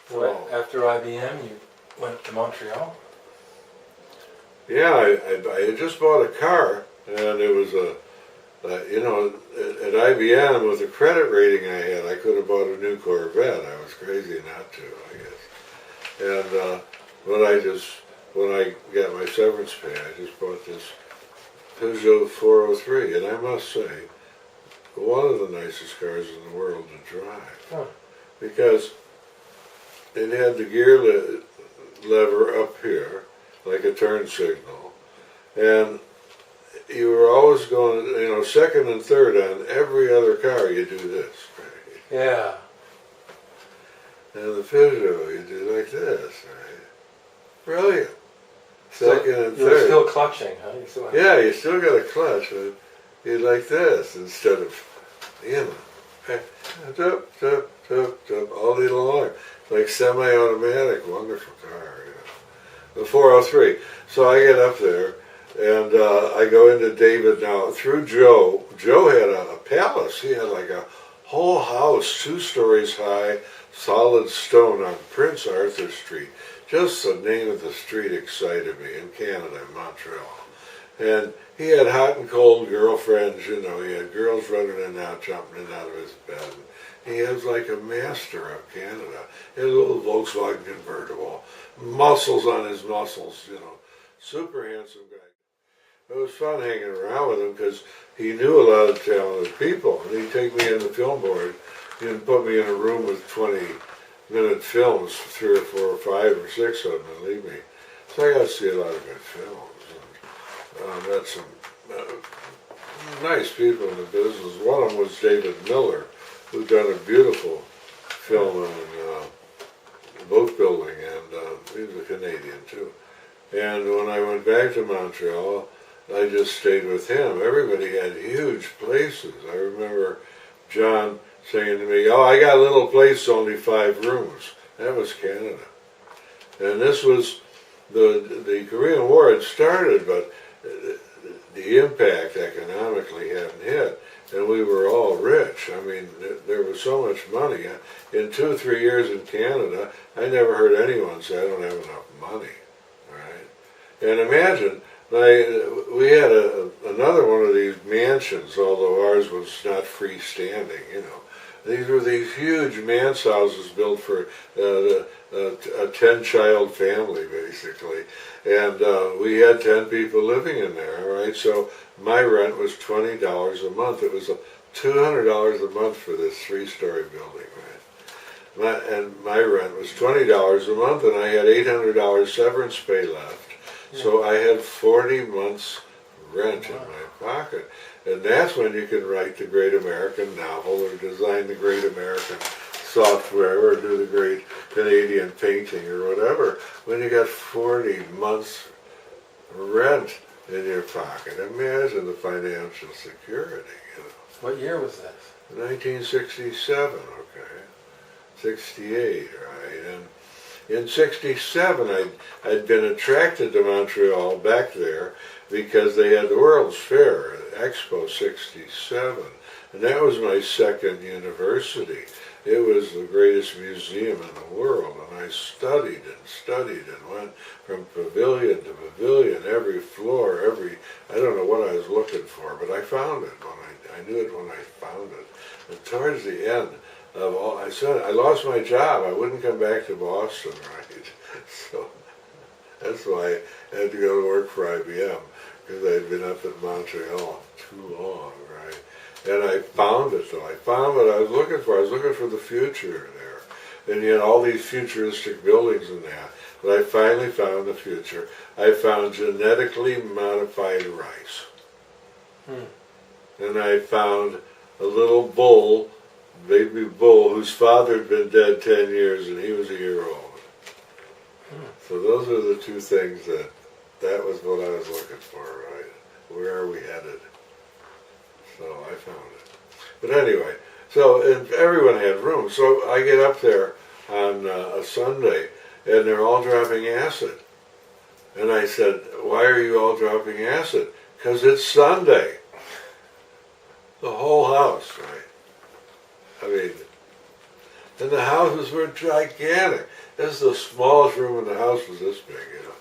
So, after IBM, you went to Montreal? yeah, I had just bought a car, and it was you know, at IBM with the credit rating I had, I could have bought a new Corvette. I was crazy not to, I guess. And when I got my severance pay, I just bought this Peugeot 403, and I must say, one of the nicest cars in the world to drive. Huh. Because it had the gear lever up here, like a turn signal, and you were always going, you know, second and third on every other car you do this, right? Yeah. And the Peugeot you do like this, right? Brilliant. Second and You're third. still clutching, huh? You still have Yeah, you still got a clutch, but you like this instead of, you know, tup, tup, tup, tup, all day long. Like semi-automatic, wonderful car, you know. The 403. So I get up there, and I go into David now through Joe. Joe had a palace. He had like a whole house, 2 stories high, solid stone on Prince Arthur Street. Just the name of the street excited me in Canada, in Montreal. And he had hot and cold girlfriends, you know, he had girls running in and out, jumping in and out of his bed. He was like a master of Canada. He had a little Volkswagen convertible, muscles on his muscles, you know, super handsome guy. It was fun hanging around with him because he knew a lot of talented people. And he'd take me in the film board, he'd put me in a room with 20-minute films, 3 or 4 or 5 or 6 of them, and leave me. So I got to see a lot of good films. And met some nice people in the business. One of them was David Miller, who'd done a beautiful film on boat building, and he was a Canadian too. And when I went back to Montreal, I just stayed with him. Everybody had huge places. I remember John saying to me, "Oh, I got a little place, only 5 rooms." That was Canada. And this was, the Korean War had started, but the impact economically hadn't hit. And we were all rich. I mean, there was so much money. In 2 or 3 years in Canada, I never heard anyone say, "I don't have enough money." All right? And imagine, we had another one of these mansions, although ours was not freestanding, you know. These were these huge manse houses built for a 10-child family, basically. And we had 10 people living in there, right? So my rent was $20 a month. It was $200 a month for this 3-story building, right? And my rent was $20 a month, and I had $800 severance pay left. So I had 40 months rent in my pocket. And that's when you can write the great American novel or design the great American software or do the great Canadian painting or whatever. When you got 40 months rent in your pocket, imagine the financial security, you know. What year was this? 1967, okay. 68, right? And in 67, I'd been attracted to Montreal back there because they had the World's Fair, Expo 67, and that was my second university. It was the greatest museum in the world, and I studied and went from pavilion to pavilion, every floor, I don't know what I was looking for, but I found it I knew it when I found it. And towards the end of all, I lost my job. I wouldn't come back to Boston, right? So that's why I had to go to work for IBM, because I'd been up in Montreal too long, right? And I found it, though. I found what I was looking for. I was looking for the future there. And you had all these futuristic buildings and that. But I finally found the future. I found genetically modified rice. And I found a little bull, baby bull, whose father had been dead 10 years and he was a year old. So those are the 2 things that was what I was looking for, right? Where are we headed? So I found it. But anyway, so everyone had room. So I get up there on a Sunday, and they're all dropping acid. And I said, "Why are you all dropping acid?" "Because it's Sunday." The whole house, right? I mean, And the houses were gigantic. This is the smallest room in the house was this big, you know.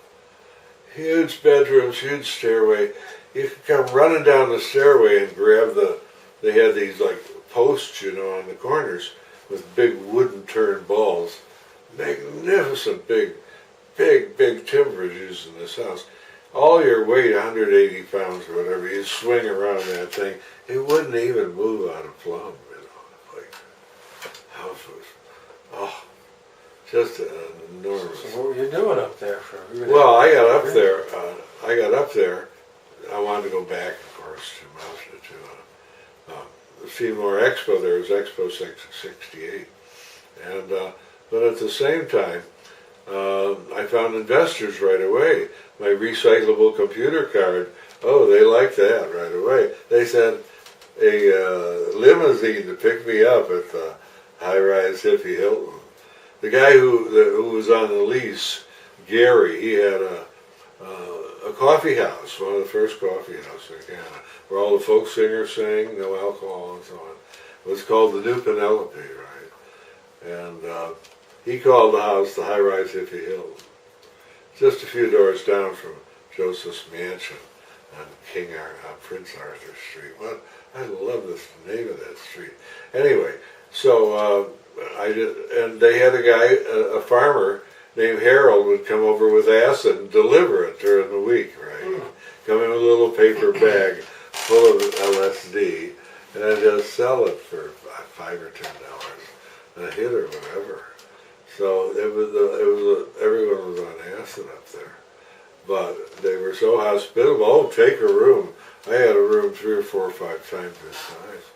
Huge bedrooms, huge stairway. You could come running down the stairway and grab they had these like posts, you know, on the corners with big wooden turn balls. Magnificent big timbers used in this house. All your weight, 180 pounds or whatever, you swing around that thing, it wouldn't even move out of plumb, you know. Like, house was, oh, just enormous. So what were you doing up there for? Well, I got up there. I wanted to go back, of course, to Seymour Expo. There was Expo 68, and but at the same time, I found investors right away. My recyclable computer card. Oh, they liked that right away. They sent a limousine to pick me up at the high-rise Hippie Hilton. The guy who was on the lease, Gary, he had a coffee house, one of the first coffee houses in Canada, where all the folk singers sang, no alcohol and so on. It was called the New Penelope, right? And he called the house the high-rise Hippie Hilton. Just a few doors down from Joseph's mansion on Prince Arthur Street. What I love this name of that street. Anyway, so and they had a guy, a farmer named Harold, would come over with acid and deliver it during the week, right? Come in with a little paper bag full of LSD and then just sell it for $5 or $10 a hit or whatever. So everyone was on acid up there, but they were so hospitable. Oh, take a room. I had a room 3 or 4 or 5 times this size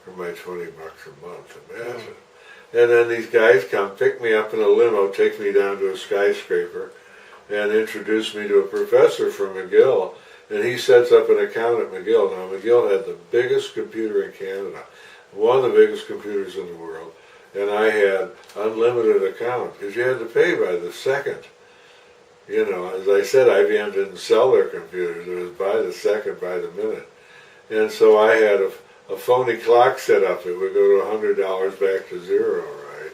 for my $20 a month. Imagine. And then these guys come, pick me up in a limo, take me down to a skyscraper, and introduce me to a professor from McGill. And he sets up an account at McGill. Now, McGill had the biggest computer in Canada, one of the biggest computers in the world. And I had unlimited account, because you had to pay by the second. You know, as I said, IBM didn't sell their computers. It was by the second, by the minute. And so I had a phony clock set up. It would go to $100 back to zero, right?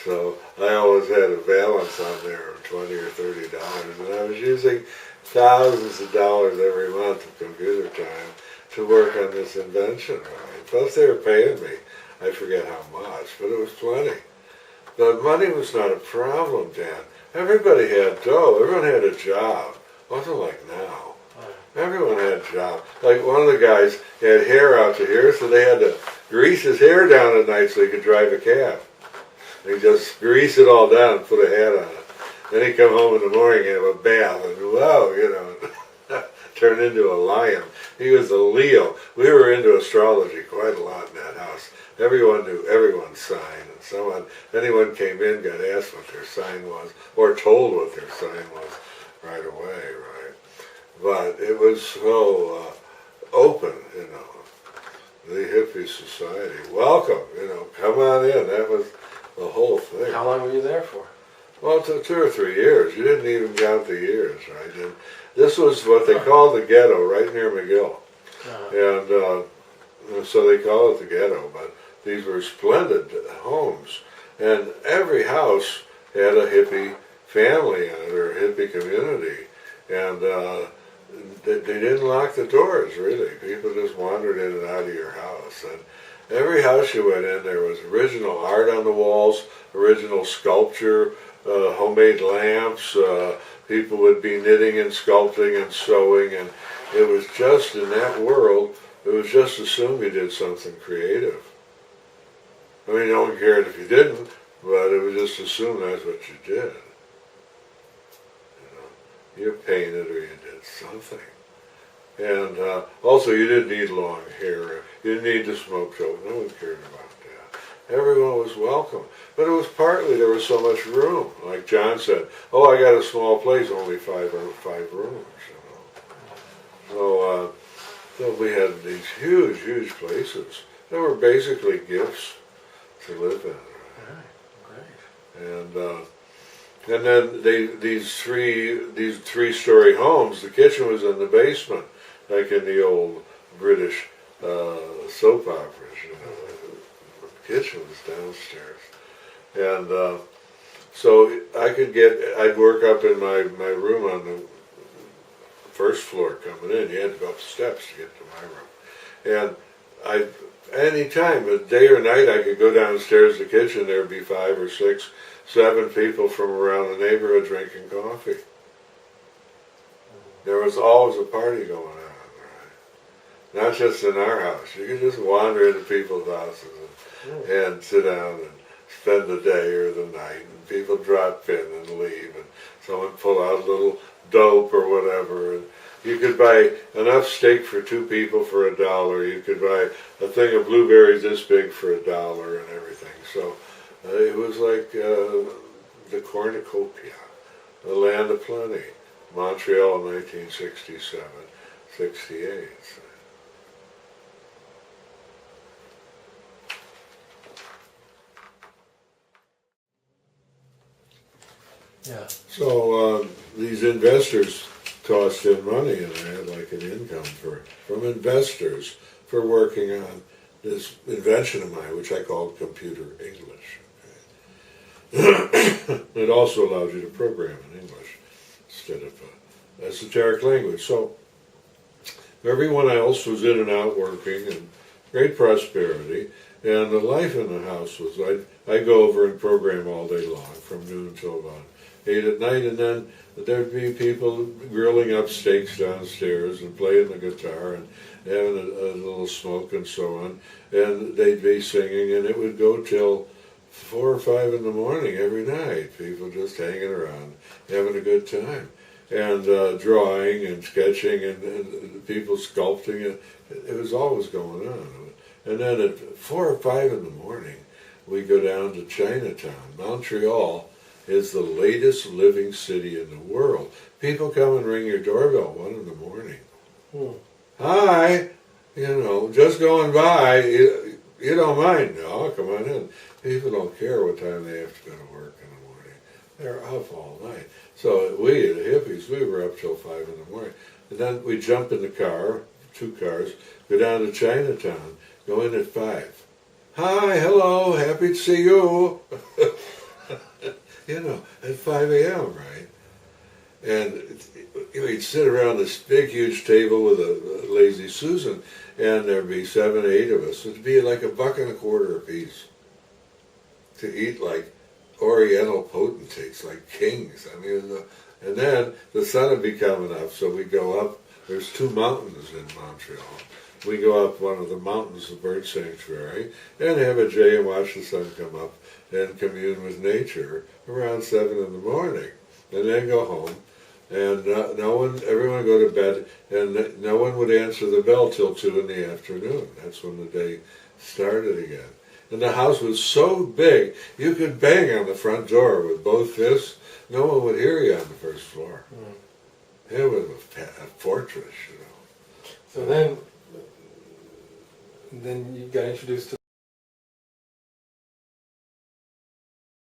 So I always had a balance on there of $20 or $30, and I was using thousands of dollars every month of computer time to work on this invention, right? Plus they were paying me. I forget how much, but it was plenty. But money was not a problem, Dan. Everybody had dough. Everyone had a job. It wasn't like now. Everyone had a job. Like one of the guys had hair out to here, so they had to grease his hair down at night so he could drive a cab. They just grease it all down and put a hat on it. Then he'd come home in the morning and have a bath, and whoa, you know, turn into a lion. He was a Leo. We were into astrology quite a lot in that house. Everyone knew everyone's sign, and anyone came in got asked what their sign was, or told what their sign was right away, right? But it was so open, you know, the hippie society. Welcome, you know, come on in. That was the whole thing. How long were you there for? Well, 2 or 3 years. You didn't even count the years, right? And this was what they called the ghetto, right near McGill. And so they call it the ghetto, but these were splendid homes. And every house had a hippie family in it, or a hippie community. And they didn't lock the doors, really. People just wandered in and out of your house. And every house you went in, there was original art on the walls, original sculpture, homemade lamps. People would be knitting and sculpting and sewing. And it was just, in that world, it was just assumed you did something creative. I mean, no one cared if you didn't, but it was just assumed that's what you did. You know, you painted or you did something. And also, you didn't need long hair. You didn't need to smoke dope. No one cared about that. Everyone was welcome. But it was partly there was so much room. Like John said, oh, I got a small place, only five rooms. You know. So we had these huge, huge places. They were basically gifts to live in. Right? Great. And then these three-story homes. The kitchen was in the basement, like in the old British soap operas. You know, the kitchen was downstairs. And so I'd work up in my room on the first floor coming in. You had to go up the steps to get to my room. And any time, day or night, I could go downstairs to the kitchen. There would be 5 or 6, 7 people from around the neighborhood drinking coffee. There was always a party going on, right? Not just in our house. You could just wander into people's houses and sit down and spend the day or the night. And people drop in and leave, and someone pull out a little dope or whatever. And you could buy enough steak for 2 people for $1. You could buy a thing of blueberries this big for $1 and everything. So it was like the cornucopia, the land of plenty. Montreal, 1967, 68. Yeah. So these investors tossed in money, and I had like an income from investors for working on this invention of mine, which I called computer English. Okay? It also allows you to program in English instead of esoteric language. So everyone else was in and out working, and great prosperity. And the life in the house was I'd go over and program all day long from noon till about 8 at night, and then there'd be people grilling up steaks downstairs and playing the guitar and having a little smoke and so on. And they'd be singing, and it would go till 4 or 5 in the morning every night. People just hanging around, having a good time. And drawing and sketching and people sculpting. It was always going on. And then at 4 or 5 in the morning, we go down to Chinatown. Montreal is the latest living city in the world. People come and ring your doorbell 1 in the morning. Hi, just going by. You don't mind? No, come on in. People don't care what time they have to go to work in the morning. They're up all night. So we, the hippies, we were up till 5 in the morning. And then we jump in the car, 2 cars, go down to Chinatown, go in at 5. Hi, hello, happy to see you. At 5 a.m., right? And we'd sit around this big, huge table with a lazy Susan, and there'd be 7, 8 of us. It'd be like $1.25 a piece to eat like Oriental potentates, like kings. I mean, and then the sun would be coming up, so we go up. There's 2 mountains in Montreal. We go up one of the mountains, the bird sanctuary, and have a jay and watch the sun come up and commune with nature around 7 in the morning, and then go home. And everyone would go to bed, and no one would answer the bell till 2 in the afternoon. That's when the day started again. And the house was so big, you could bang on the front door with both fists. No one would hear you on the first floor. It was a fortress, So then you got introduced to